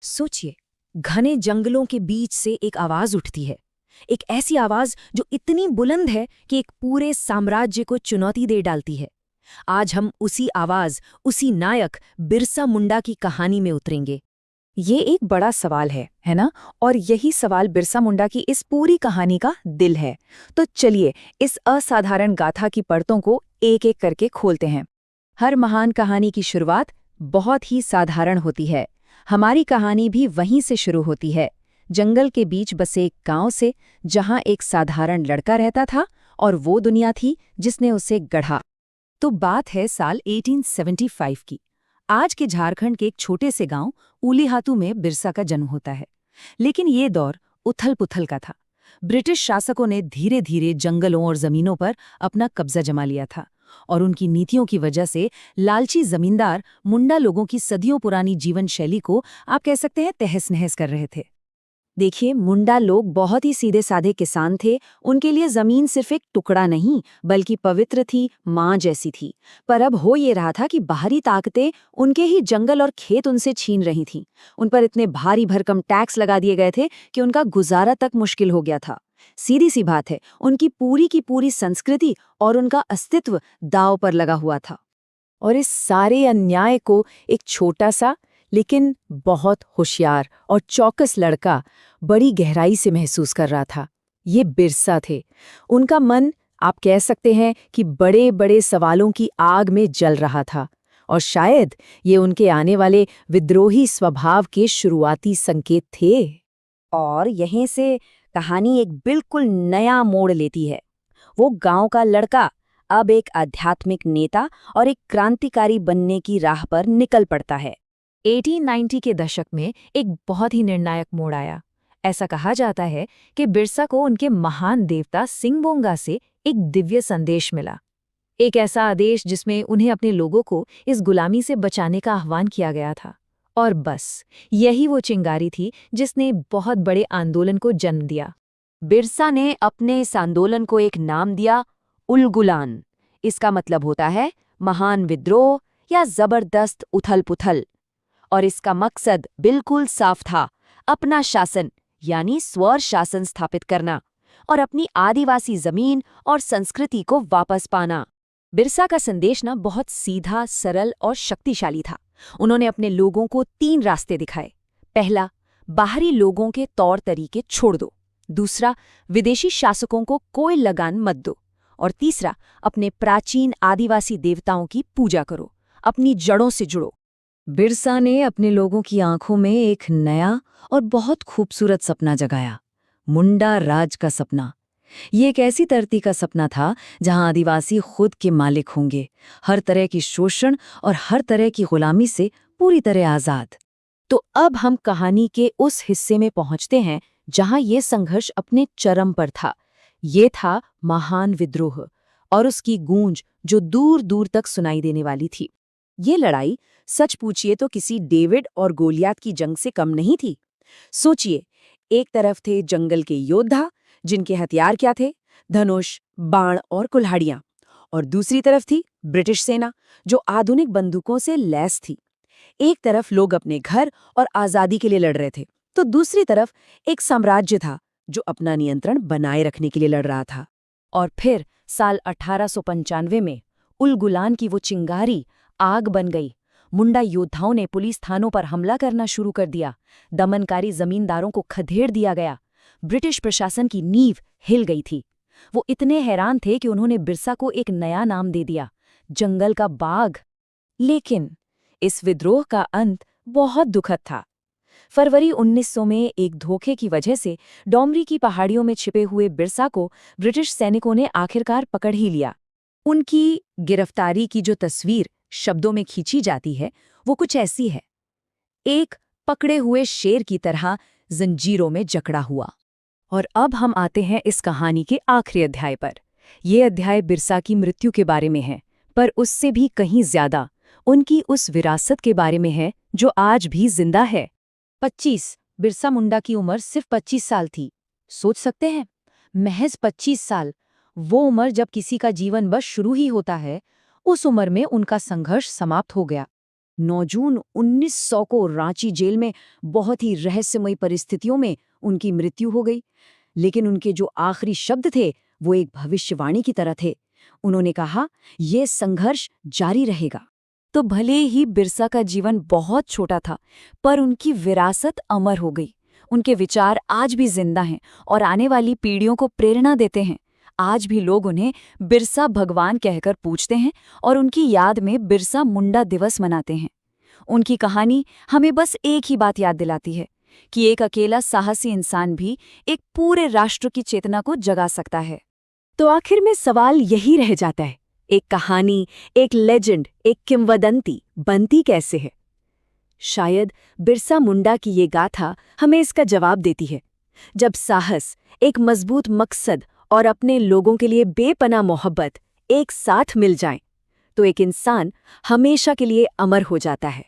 सोचिए, घने जंगलों के बीच से एक आवाज उठती है। एक ऐसी आवाज जो इतनी बुलंद है कि एक पूरे साम्राज्य को चुनौती दे डालती है। आज हम उसी आवाज, उसी नायक बिरसा मुंडा की कहानी में उतरेंगे। ये एक बड़ा सवाल है ना? और यही सवाल बिरसा मुंडा की इस पूरी कहानी का दिल है। तो चलिए इस असाधारण गाथा की परतों को एक-एक करके खोलते हैं। हर महान कहानी की शुरुआत बहुत ही साधारण होती है। हमारी कहानी भी वहीं से शुरू होती है, जंगल के बीच बसे एक गांव से, जहां एक साधारण लड़का रहता था और वो दुनिया थी जिसने उसे गढ़ा। तो बात है साल 1875 की। आज के झारखंड के एक छोटे से गांव उलीहातू में बिरसा का जन्म होता है। लेकिन ये दौर उथल-पुथल का था। ब्रिटिश शासकों ने धीरे धीरे जंगलों और जमीनों पर अपना कब्जा जमा लिया था, और उनकी नीतियों की वजह से लालची जमींदार मुंडा लोगों की सदियों पुरानी जीवन शैली को आप कह सकते हैं तहस-नहस कर रहे थे। देखिए, मुंडा लोग बहुत ही सीधे साधे किसान थे। उनके लिए जमीन सिर्फ एक टुकड़ा नहीं बल्कि पवित्र थी, माँ जैसी थी। पर अब हो ये रहा था कि बाहरी ताकतें उनके ही जंगल और खेत उनसे छीन रही थीं। उन पर इतने भारी भरकम टैक्स लगा दिए गए थे कि उनका गुजारा तक मुश्किल हो गया था। सीधी सी बात है, उनकी पूरी की पूरी संस्कृति और उनका अस्तित्व दांव पर लगा हुआ था। और इस सारे अन्याय को एक छोटा सा लेकिन बहुत होशियार और चौकस लड़का बड़ी गहराई से महसूस कर रहा था। ये बिरसा थे। उनका मन, आप कह सकते हैं कि बड़े बड़े सवालों की आग में जल रहा था, और शायद ये उनके आने वाले विद्रोही स्वभाव के शुरुआती संकेत थे। और यहीं से कहानी एक बिल्कुल नया मोड़ लेती है। वो गांव का लड़का अब एक आध्यात्मिक नेता और एक क्रांतिकारी बनने की राह पर निकल पड़ता है। 1890 के दशक में एक बहुत ही निर्णायक मोड़ आया। ऐसा कहा जाता है कि बिरसा को उनके महान देवता सिंगबोंगा से एक दिव्य संदेश मिला। एक ऐसा आदेश जिसमें उन्हें अपने लोगों को इस गुलामी से बचाने का आह्वान किया गया था। और बस यही वो चिंगारी थी जिसने बहुत बड़े आंदोलन को जन्म दिया। बिरसा ने अपने इस आंदोलन को एक नाम दिया, उलगुलान। इसका मतलब होता है महान विद्रोह या जबरदस्त उथल-पुथल। और इसका मकसद बिल्कुल साफ था, अपना शासन यानी स्वर शासन स्थापित करना और अपनी आदिवासी जमीन और संस्कृति को वापस पाना। बिरसा का संदेश बहुत सीधा, सरल और शक्तिशाली था। उन्होंने अपने लोगों को 3 रास्ते दिखाए। पहला, बाहरी लोगों के तौर तरीके छोड़ दो। दूसरा, विदेशी शासकों को कोई लगान मत दो। और तीसरा, अपने प्राचीन आदिवासी देवताओं की पूजा करो, अपनी जड़ों से जुड़ो। बिरसा ने अपने लोगों की आंखों में एक नया और बहुत खूबसूरत सपना जगाया, मुंडा राज का सपना। ये एक ऐसी धरती का सपना था जहां आदिवासी खुद के मालिक होंगे, हर तरह की शोषण और हर तरह की गुलामी से पूरी तरह आजाद। तो अब हम कहानी के उस हिस्से में पहुंचते हैं जहां ये संघर्ष अपने चरम पर था। ये था महान विद्रोह और उसकी गूंज जो दूर दूर तक सुनाई देने वाली थी। ये लड़ाई सच पूछिए तो किसी डेविड और गोलियात की जंग से कम नहीं थी। सोचिए, एक तरफ थे जंगल के योद्धा जिनके हथियार क्या थे, धनुष, बाण और कुल्हाड़ियां, और दूसरी तरफ थी ब्रिटिश सेना जो आधुनिक बंदूकों से लैस थी। एक तरफ लोग अपने घर और आजादी के लिए लड़ रहे थे, तो दूसरी तरफ एक साम्राज्य था जो अपना नियंत्रण बनाए रखने के लिए लड़ रहा था। और फिर साल 1895 में उलगुलान की वो चिंगारी आग बन गई। मुंडा योद्धाओं ने पुलिस थानों पर हमला करना शुरू कर दिया। दमनकारी जमींदारों को खदेड़ दिया गया। ब्रिटिश प्रशासन की नींव हिल गई थी। वो इतने हैरान थे कि उन्होंने बिरसा को एक नया नाम दे दिया, जंगल का बाघ। लेकिन इस विद्रोह का अंत बहुत दुखद था। फरवरी 1900 में एक धोखे की वजह से डोमरी की पहाड़ियों में छिपे हुए बिरसा को ब्रिटिश सैनिकों ने आखिरकार पकड़ ही लिया। उनकी गिरफ्तारी की जो तस्वीर शब्दों में खींची जाती है वो कुछ ऐसी है, एक पकड़े हुए शेर की तरह जंजीरों में जकड़ा हुआ। और अब हम आते हैं इस कहानी के आखिरी अध्याय पर। ये अध्याय बिरसा की मृत्यु के बारे में है, पर उससे भी कहीं ज्यादा उनकी उस विरासत के बारे में है जो आज भी जिंदा है। 25 बिरसा मुंडा की उम्र सिर्फ 25 साल थी। सोच सकते हैं, महज 25 साल, वो उम्र जब किसी का जीवन बस शुरू ही होता है। उस उम्र में उनका संघर्ष समाप्त हो गया। 9 जून 1900 को रांची जेल में बहुत ही रहस्यमयी परिस्थितियों में उनकी मृत्यु हो गई। लेकिन उनके जो आखिरी शब्द थे वो एक भविष्यवाणी की तरह थे। उन्होंने कहा, ये संघर्ष जारी रहेगा। तो भले ही बिरसा का जीवन बहुत छोटा था, पर उनकी विरासत अमर हो गई। उनके विचार आज भी जिंदा हैं और आने वाली पीढ़ियों को प्रेरणा देते हैं। आज भी लोग उन्हें बिरसा भगवान कहकर पूजते हैं और उनकी याद में बिरसा मुंडा दिवस मनाते हैं। उनकी कहानी हमें बस एक ही बात याद दिलाती है कि एक अकेला साहसी इंसान भी एक पूरे राष्ट्र की चेतना को जगा सकता है। तो आखिर में सवाल यही रह जाता है, एक कहानी, एक लेजेंड, एक किंवदंती बनती कैसे है? शायद बिरसा मुंडा की ये गाथा हमें इसका जवाब देती है। जब साहस, एक मजबूत मकसद और अपने लोगों के लिए बेपनाह मोहब्बत एक साथ मिल जाएं, तो एक इंसान हमेशा के लिए अमर हो जाता है।